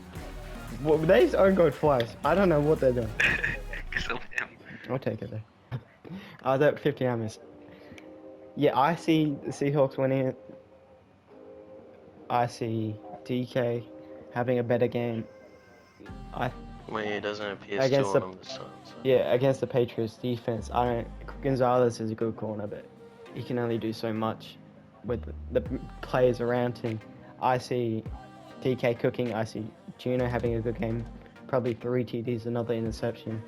Well, they just own goal twice. I don't know what they're doing. I'll take it though. That 59 minutes. Yeah, I see the Seahawks winning it. I see DK having a better game. It doesn't appear against still on the Suns. So. Yeah, against the Patriots defense. Gonzalez is a good corner, but he can only do so much with the players around him. I see DK cooking. I see Juno having a good game. Probably 3 TDs, another interception.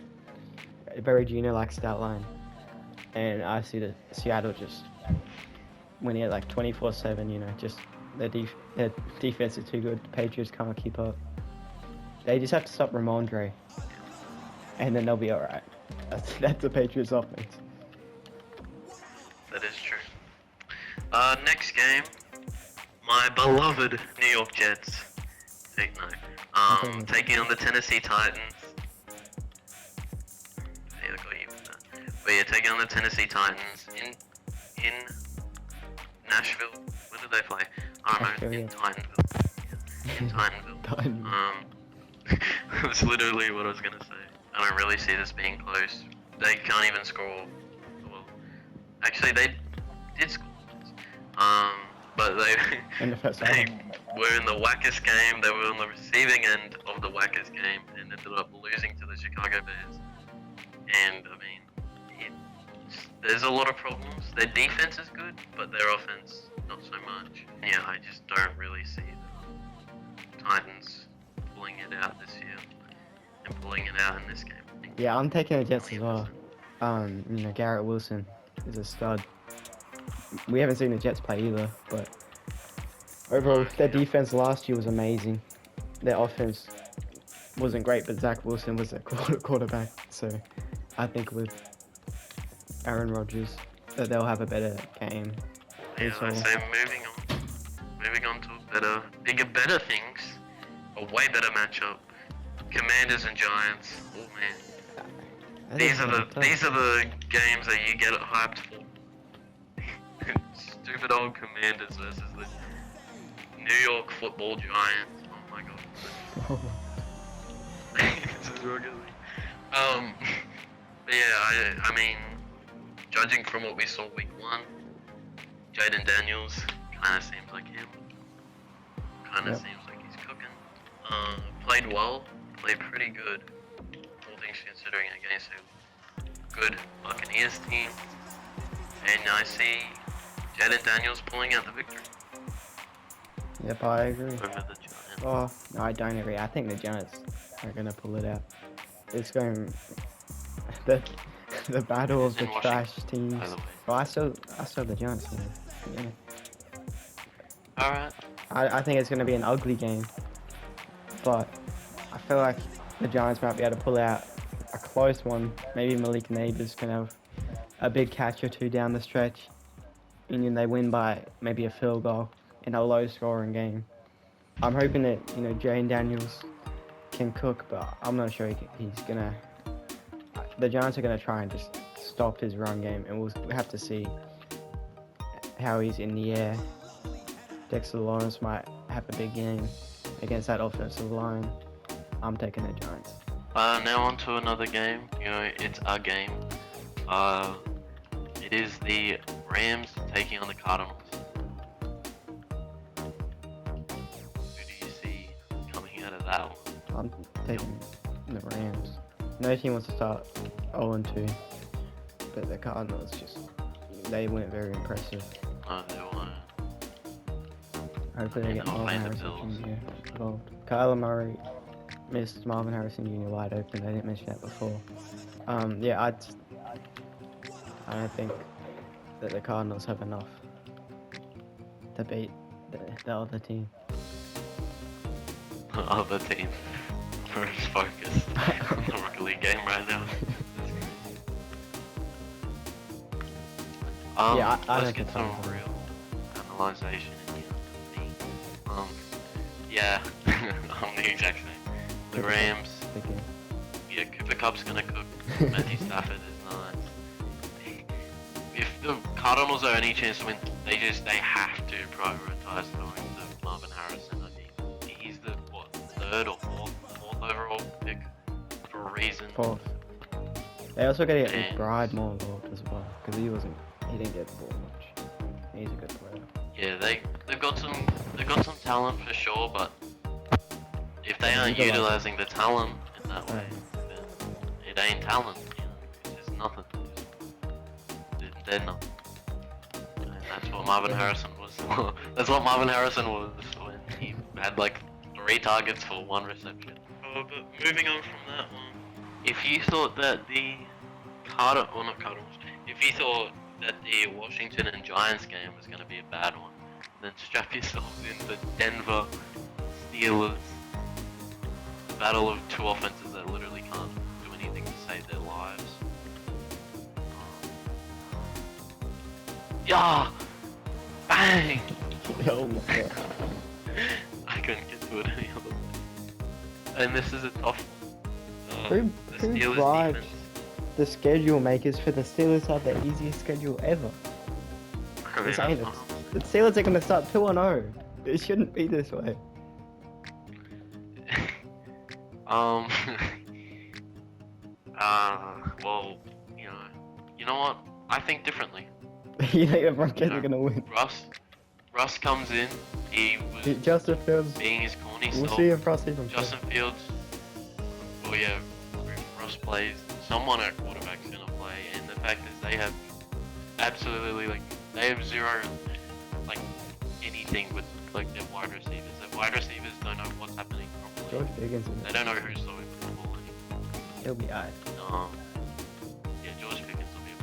A very Juno-like stat line. And I see the Seattle just winning it like 24-7, just their defense is too good. The Patriots can't keep up. They just have to stop Ramondre, and then they'll be alright. That's the Patriots offense. That is true. Next game, my beloved New York Jets. Taking on the Tennessee Titans. Yeah, I got you with that. But yeah, taking on the Tennessee Titans in Nashville. Where did they play? I don't know. In Titanville. In Titanville. That's literally what I was gonna say. I don't really see this being close. They can't even score. Well, actually, they did score. But they in the first they half. were in the wackest game. They were on the receiving end of the wackest game and ended up losing to the Chicago Bears. And I mean, there's a lot of problems. Their defense is good, but their offense not so much. Yeah, I just don't really see the Titans pulling it out this year and pulling it out in this game. Yeah, I'm taking the Jets as well. Garrett Wilson is a stud. We haven't seen the Jets play either, but overall, their defense last year was amazing. Their offense wasn't great, but Zach Wilson was their quarterback. So I think with Aaron Rodgers, that they'll have a better game. Yeah, I say moving on to better things, a way better matchup. Commanders and Giants. Oh man, these are the games that you get hyped for. Stupid old Commanders versus the New York Football Giants. Oh my god. This is real good. But yeah, I mean, judging from what we saw week 1, Jaden Daniels kind of seems like him. Seems like he's cooking. Played well, played pretty good. All things considering against a good Buccaneers team. And I see Jaden Daniels pulling out the victory. Yep, I agree. Over the Giants. Oh, no, I don't agree. I think the Giants are going to pull it out. It's going... The battle of the trash teams. Oh, I saw the Giants. Yeah. Alright. I think it's going to be an ugly game. But I feel like the Giants might be able to pull out a close one. Maybe Malik Neighbors can have a big catch or two down the stretch. And then they win by maybe a field goal in a low-scoring game. I'm hoping that, Jane Daniels can cook, but I'm not sure he's going to... The Giants are going to try and just stop his run game, and we'll have to see how he's in the air. Dexter Lawrence might have a big game against that offensive line. I'm taking the Giants. Now on to another game. It's a game. It is the Rams taking on the Cardinals. Who do you see coming out of that one? I'm taking the Rams. No team wants to start 0-2, but the Cardinals they weren't very impressive. No, they weren't. Hopefully they get Marvin Harrison Jr. involved. Kyler Murray missed Marvin Harrison Jr. wide open. I didn't mention that before. I don't think that the Cardinals have enough to beat the other team. The other team. We're focused on the Rocket League game right now. Let's get some real analyzation in here. Yeah, I'm the exact same. The Rams. Yeah, Cooper Kupp's gonna cook. Matthew Stafford is nice. If the Cardinals are any chance to win, they have to prioritize throwing to Marvin Harrison. I mean, he's the third or fourth overall pick for a reason. Fourth. They also got to get McBride more involved as well, because he didn't get the ball much. He's a good player. Yeah, they've got some talent for sure, but if they aren't utilizing the talent in that way, then it ain't talent. It's just nothing. They're nothing. And that's what Marvin Harrison was. That's what Marvin Harrison was when he had like 3 targets for 1 reception. But moving on from that one, if you thought that the if you thought that the Washington and Giants game was going to be a bad one, then strap yourselves in the Denver Steelers. The battle of 2 offenses that literally can't do anything to save their lives. Yeah! Bang! Oh my god. I couldn't get to it any other way. And this is a tough one. Who bribed the schedule makers for the Steelers to have the easiest schedule ever? The Steelers are going to start 2-0. It shouldn't be this way. Well, you know what? I think differently. You think the Broncos are going to win? Russ comes in. He was Justin Fields. being his corny We'll self. see him preseason. Justin Fields. Oh yeah, if Russ plays. Someone at quarterback's gonna play, and the fact is they have absolutely they have zero anything with their wide receivers. Their wide receivers don't know what's happening properly. George Pickens. They don't know who's throwing the ball anymore. He'll be alright. Yeah, George Pickens will be a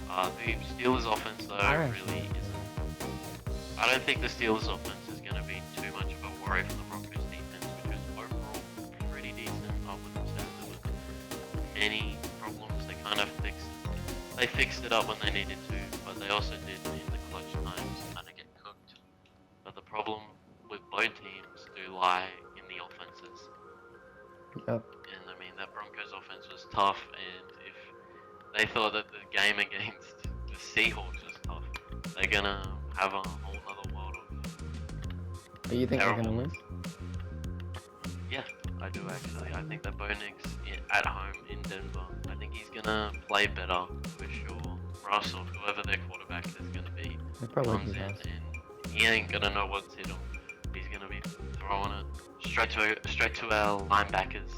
problem. The Steelers offense though really isn't. I don't think the Steelers offense is going to be too much of a worry for the Broncos defense, which is overall pretty decent. I wouldn't say there was any problems. They fixed it up when they needed to, but they also did in the clutch times kind of get cooked. But the problem with both teams do lie in the offenses. Yep. And I mean, that Broncos offense was tough, and if they thought that the game against the Seahawks was tough, they're gonna have a whole other world of Do you think they're gonna win? Yeah, I do actually. I think that Bo Nix at home in Denver, I think he's gonna play better for sure. Russ or whoever their quarterback is gonna be comes in, and he ain't gonna know what's hit him. He's gonna be throwing it straight to our linebackers.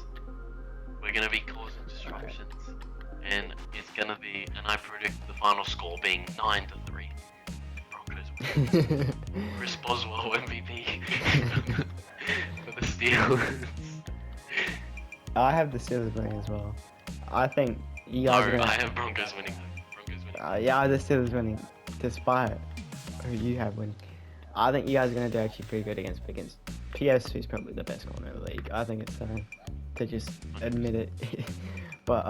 We're gonna be causing disruptions, and it's gonna be. And I predict the final score being 9-3. Broncos. Chris Boswell MVP for the Steelers. I have the Steelers winning as well. I think you guys are gonna. I have Broncos winning. Yeah, the Steelers winning, despite who you have winning. I think you guys are gonna do actually pretty good against Pickens. PS2 is probably the best corner in the league. I think it's time to just admit it. But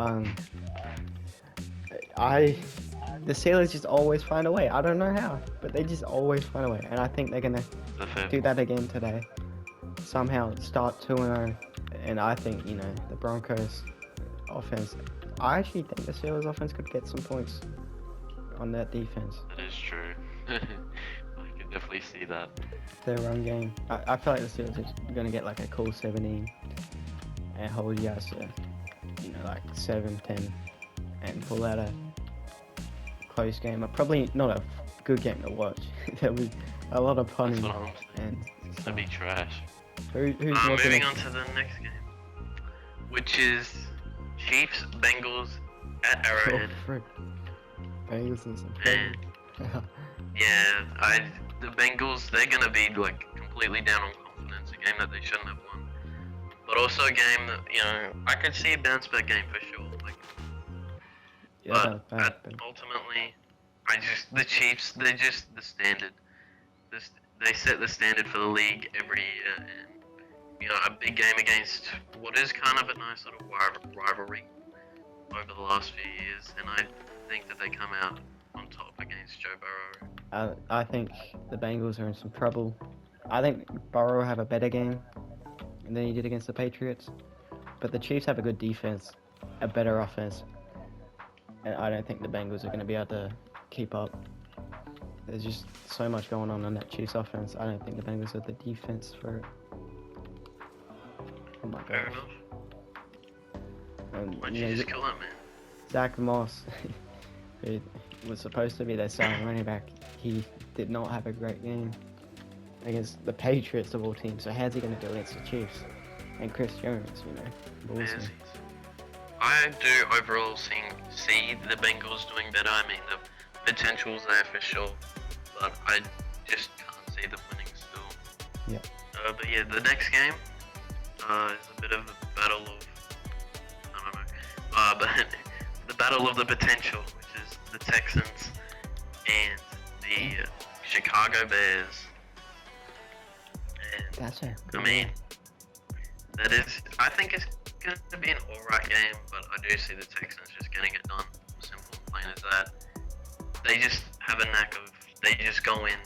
the Steelers just always find a way. I don't know how, but they just always find a way. And I think they're gonna do that again today. Somehow start 2-0. And I think, the Broncos offense, I actually think the Steelers offense could get some points on that defense. That is true. I can definitely see that. Their run game. I feel like the Steelers are going to get like a cool 17 and hold you guys to, 7-10 and pull out a close game. Probably not a good game to watch. There'll be a lot of punting. That's what I'm saying. That'd be trash. Who's moving on to the next game, which is Chiefs Bengals at Arrowhead. Bengals and some Yeah, the Bengals, they're gonna be completely down on confidence. A game that they shouldn't have won, but also a game that I could see a bounce back game for sure. Ultimately, the Chiefs, they're just the standard. They set the standard for the league every year, and a big game against what is kind of a nice little rivalry over the last few years, and I think that they come out on top against Joe Burrow. I think the Bengals are in some trouble. I think Burrow will have a better game than he did against the Patriots, but the Chiefs have a good defense, a better offense, and I don't think the Bengals are going to be able to keep up. There's just so much going on that Chiefs offense. I don't think the Bengals have the defense for it. Oh my god. Fair enough. Why'd you just kill that man? Zach Moss, who was supposed to be their starting running back, he did not have a great game against the Patriots of all teams. So how's he going to do against the Chiefs? And Chris Jones, we'll see. I do overall see the Bengals doing better. I mean, the potential's there for sure, but I just can't see them winning still. Yeah. But yeah, the next game is a bit of a battle of, I don't know, but the battle of the potential, which is the Texans and the Chicago Bears. And, That's it. I think it's going to be an alright game, but I do see the Texans just getting it done. Simple and plain as that. They just have a knack of, they just go in,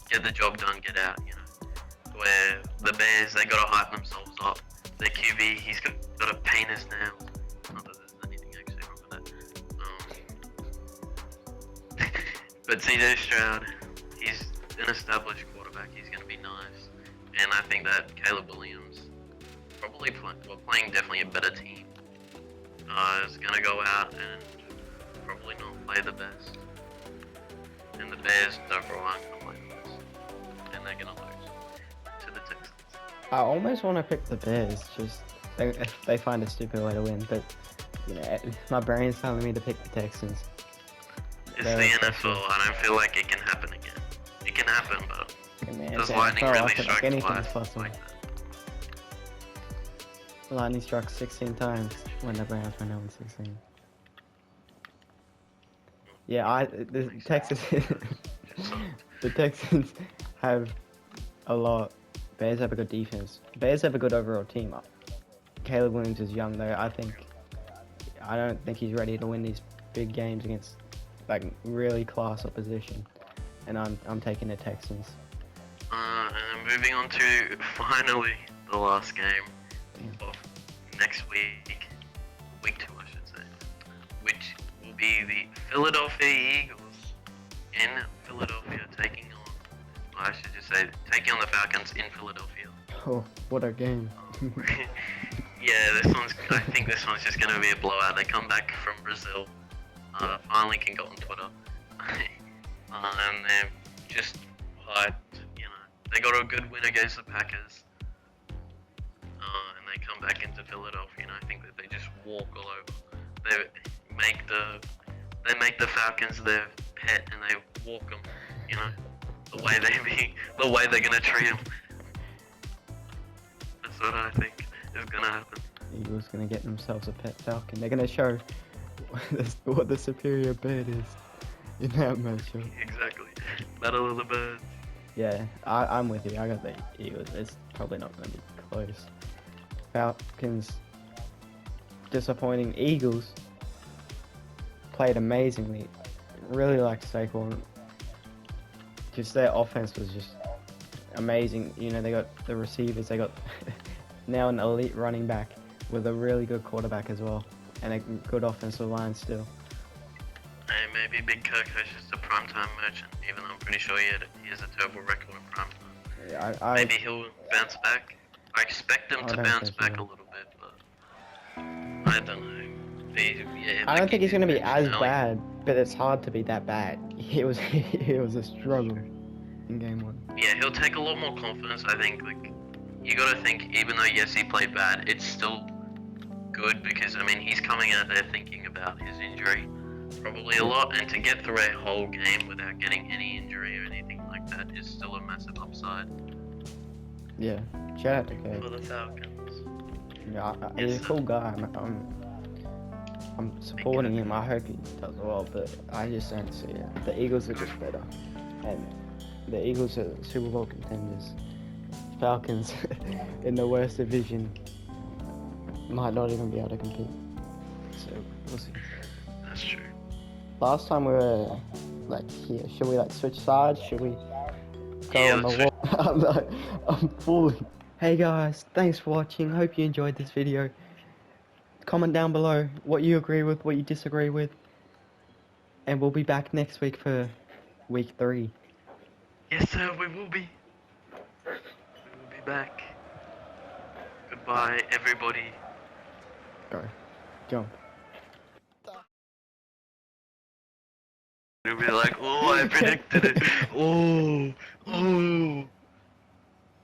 get the job done, get out, Where the Bears, they gotta hype themselves up. Their QB, he's gotta paint his nails. Not that there's anything actually wrong with that. But CJ Stroud, he's an established quarterback, he's gonna be nice. And I think that Caleb Williams, playing definitely a better team, is gonna go out and probably not play the best. And the Bears overall aren't gonna play the best. they're gonna lose to the Texans. I almost want to pick the Bears, just if they find a stupid way to win, but you know, my brain's telling me to pick the Texans. It's the NFL. I don't feel like it can happen again. It can happen, but does lightning really strike twice like that? Lightning struck 16 times when the Browns went 0-16. Yeah, the Texans, the Texans have a lot. Bears have a good defense. Bears have a good overall team. Caleb Williams is young though. I don't think he's ready to win these big games against like really class opposition. And I'm taking the Texans. And moving on to finally the last game of next week, week 2 I should say, which will be the Philadelphia Eagles in Philadelphia taking on the Falcons in Philadelphia. Oh, what a game. Yeah, I think this one's just gonna be a blowout. They come back from Brazil, finally can go on Twitter, and they're just hyped, you know. They got a good win against the Packers, and they come back into Philadelphia, and I think that they just walk all over. They make the Falcons their pet, and they walk them, you know, the way they're gonna treat them. That's what I think is gonna happen. Eagles gonna get themselves a pet falcon. They're gonna show what the superior bird is in that matchup. Exactly. Battle of the Birds. Yeah, I'm with you. I got the Eagles. It's probably not gonna be close. Falcons disappointing. Eagles played amazingly. Really liked Saquon. Just their offense was just amazing. You know, they got the receivers. They got now an elite running back with a really good quarterback as well, and a good offensive line still. Hey, maybe Big Kirk is just a primetime merchant, even though I'm pretty sure he has a terrible record in primetime. Yeah, maybe he'll bounce back. I expect him to bounce back a little bit, but I don't know. I don't think he's gonna be as bad, but it's hard to be that bad. It was a struggle in game 1. Yeah, he'll take a lot more confidence. I think you gotta think, even though yes he played bad, it's still good because I mean he's coming out there thinking about his injury probably a lot, and to get through a whole game without getting any injury or anything like that is still a massive upside. Yeah, shout out to Kate. For the Falcons. Yeah, he's a cool guy. I'm supporting him. I hope he does well, but I just don't see it. The Eagles are just better, and the Eagles are Super Bowl contenders. Falcons in the worst division might not even be able to compete. So we'll see. That's true. Last time we were like here. Should we like switch sides? Should we go on the wall? I'm fooling. Hey guys, thanks for watching. Hope you enjoyed this video. Comment down below what you agree with, what you disagree with, and we'll be back next week for week 3. Yes sir, we will be. Back. Goodbye, everybody. Go. Jump. It'll be like, oh, I predicted it. Oh.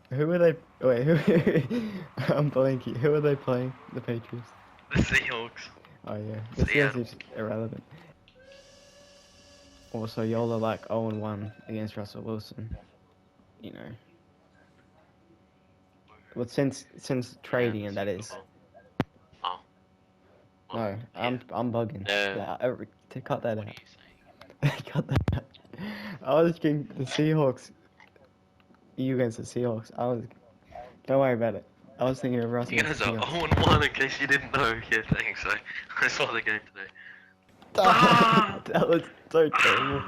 Who are they? Wait, who? I'm blanking. Who are they playing? The Patriots. The Seahawks. Oh yeah, the Seahawks is irrelevant. Also, y'all are like 0-1 against Russell Wilson. You know. Well, since trading, and that is. Oh. No, I'm bugging. Yeah, cut that out. Cut that out. I was thinking the Seahawks. You against the Seahawks. Don't worry about it. I was thinking of Russell. You guys are 0-1 in case you didn't know. Yeah, thanks. I saw the game today. That was so terrible.